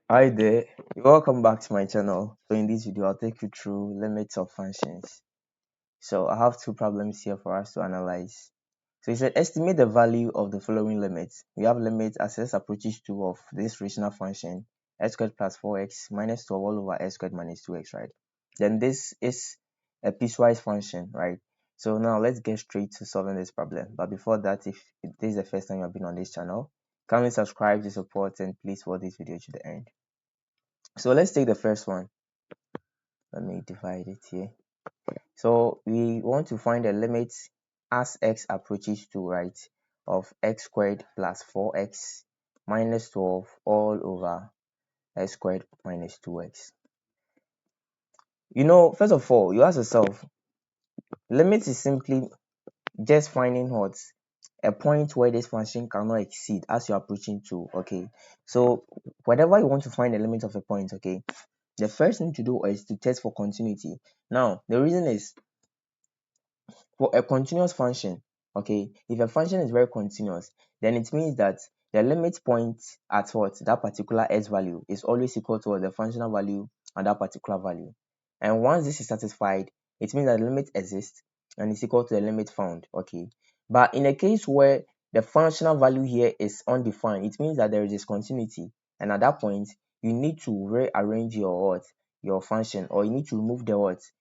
Hi there, welcome back to my channel. So in this video, I'll take you through limits of functions. So I have two problems here for us to analyze. So it said estimate the value of the following limits. We have limit as s approaches 2 of this rational function x squared plus 4x minus 12 all over x squared minus 2x, right? Then this is a piecewise function, right? So now let's get straight to solving this problem. But before that, if this is the first time you have been on this channel, kindly subscribe to support and please watch this video to the end. So let's take the first one. Let me divide it here. So we want to find the limits as x approaches to, right, of x squared plus 4x minus 12 all over x squared minus 2x. First of all, you ask yourself, limits is simply just finding what a point where this function cannot exceed as you're approaching to. Okay, so whenever you want to find the limit of a point, okay, the first thing to do is to test for continuity. Now the reason is, for a continuous function, okay, if a function is very continuous, then it means that the limit point at what that particular s value is always equal to the functional value at that particular value. And once this is satisfied, it means that the limit exists and is equal to the limit found. Okay, but in a case where the functional value here is undefined, it means that there is discontinuity, and at that point you need to rearrange your function, or you need to remove the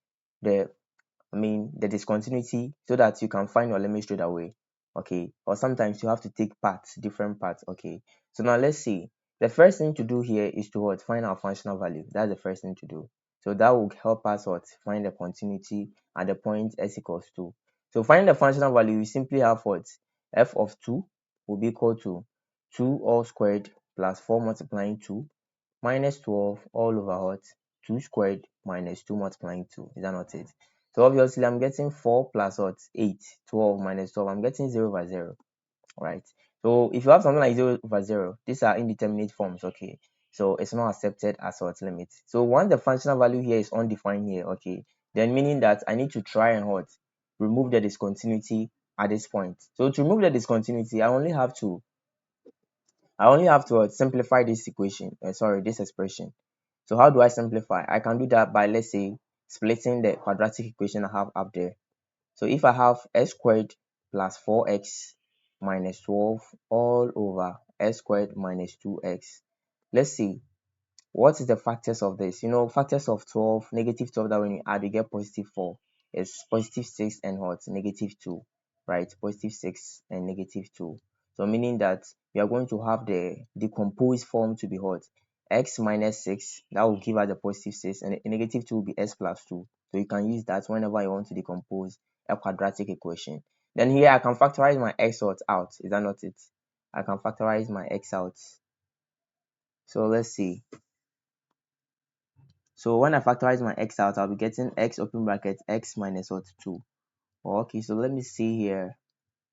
the discontinuity, so that you can find your limit straight away. Okay, or sometimes you have to take different parts. Okay, so now let's see. The first thing to do here is to find our functional value. That's the first thing to do. So that will help us find the continuity at the point s equals 2. So find the functional value, you simply have f of 2 will be equal to 2 all squared plus 4 multiplying 2 minus 12 all over 2 squared minus 2 multiplying 2. Is that not it? So obviously I'm getting 4 plus 8, 12 minus 12. I'm getting 0 over 0, right? So if you have something like 0 over 0, these are indeterminate forms, okay? So it's not accepted as limit. So once the functional value here is undefined here, okay, then meaning that I need to try and remove the discontinuity at this point. So to remove the discontinuity, I only have to simplify this equation. This expression. So how do I simplify? I can do that by, let's say, splitting the quadratic equation I have up there. So if I have x squared plus 4x minus 12 all over x squared minus 2x, let's see, what is the factors of this? Factors of 12, negative 12, that when you add, you get positive 4. It's positive 6 and negative 2, right? Positive 6 and negative 2. So meaning that we are going to have the decomposed form to be x minus 6, that will give us the positive 6, and the negative 2 will be x plus 2. So you can use that whenever you want to decompose a quadratic equation. Then here I can factorize my x out. Is that not it? I can factorize my x out. So let's see. So when I factorize my x out, I'll be getting x open bracket x minus 2. Okay, so let me see here.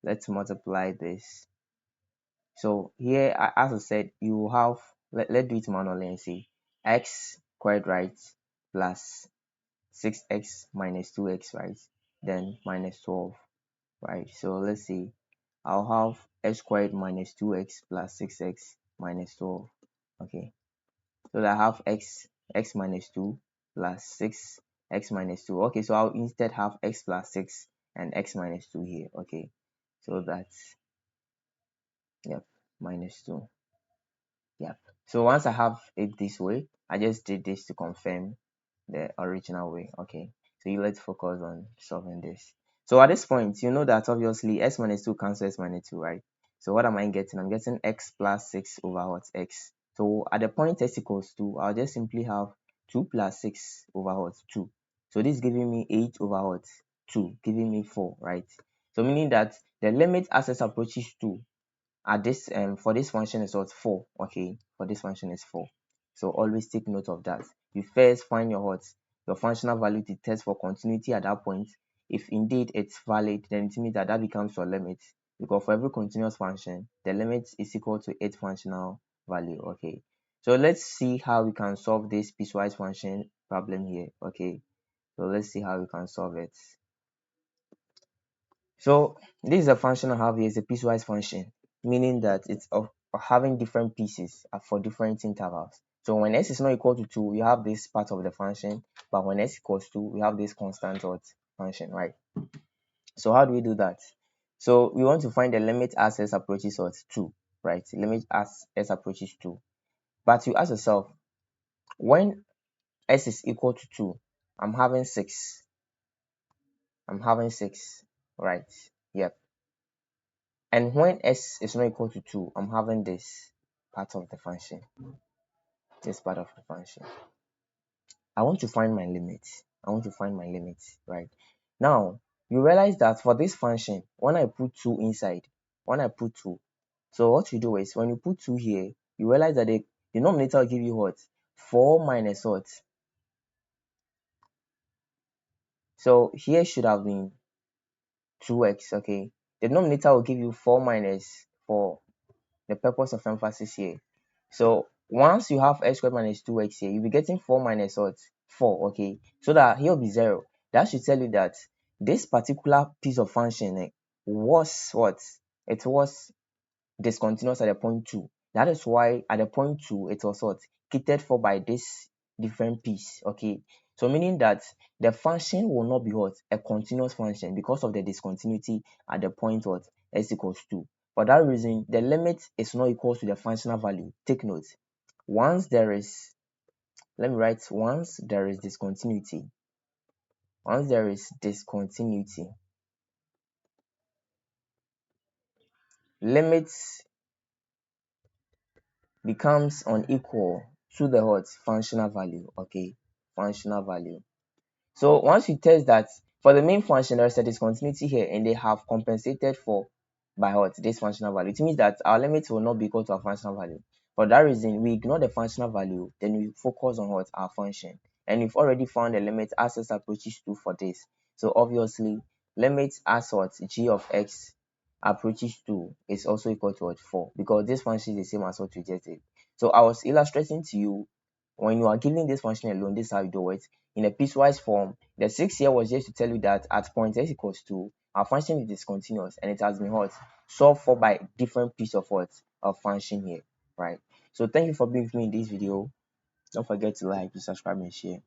Let's multiply this. So here, as I said, you have, let's do it manually and see, x squared, right, plus 6x minus 2x, right, then minus 12, right? So let's see, I'll have x squared minus 2x plus 6x minus 12. Okay, so I have x minus 2 plus 6 x minus 2. Okay, so I'll instead have x plus 6 and x minus 2 here. Okay, so that's, yep, minus 2. Yep. So once I have it this way, I just did this to confirm the original way. Okay, so let's focus on solving this. So at this point, you know that obviously x minus 2 cancels x minus 2, right? So what am I getting? I'm getting x plus 6 over x. So at the point x equals 2, I'll just simply have 2 plus 6 over 2. So this is giving me 8 over 2, giving me 4, right? So meaning that the limit as x approaches 2 at this for this function is 4. Okay, for this function is 4. So always take note of that. You first find your functional value to test for continuity at that point. If indeed it's valid, then it means that becomes your limit, because for every continuous function, the limit is equal to its functional value. Okay, so let's see how we can solve this piecewise function problem here. Okay, so let's see how we can solve it. So this is a function I have here. It's a piecewise function, meaning that it's of having different pieces for different intervals. So when s is not equal to 2, we have this part of the function, but when s equals 2, we have this constant what function, right? So how do we do that? So we want to find the limit as s approaches what 2, right? Limit as s approaches 2. But you ask yourself, when s is equal to 2, I'm having 6. I'm having 6, right? Yep. And when s is not equal to 2, I'm having this part of the function. This part of the function. I want to find my limit. I want to find my limit, right? Now, you realize that for this function, when I put 2 inside, so what you do is, when you put 2 here, you realize that the denominator will give you what? 4 minus what? So here should have been 2x, okay? The denominator will give you 4 minus 4, the purpose of emphasis here. So once you have x squared minus 2x here, you'll be getting 4 minus what? 4, okay? So that here will be 0. That should tell you that this particular piece of function was what? It was discontinuous at the point 2. That is why at the point 2, it was what? Catered for by this different piece, okay? So meaning that the function will not be what? A continuous function because of the discontinuity at the point what? S equals 2. For that reason, the limit is not equal to the functional value. Take note. Once there is, let me write, once there is discontinuity, limits becomes unequal to the what? Functional value, okay? Functional value. So once you test that for the main function, there's a discontinuity here and they have compensated for by what? This functional value. It means that our limit will not be equal to our functional value. For that reason, we ignore the functional value, then we focus on what? Our function. And we've already found the limit as s approaches 2 for this. So obviously, limit as what? G of x approaches 2 is also equal to what? 4, because this function is the same as what we just did. So I was illustrating to you, when you are given this function alone, this is how you do it. In a piecewise form, the 6 here was just to tell you that at point s equals 2, our function is discontinuous and it has been what? Solved for by different piece of what? Of function here, right? So thank you for being with me in this video. Don't forget to like, to subscribe, and share.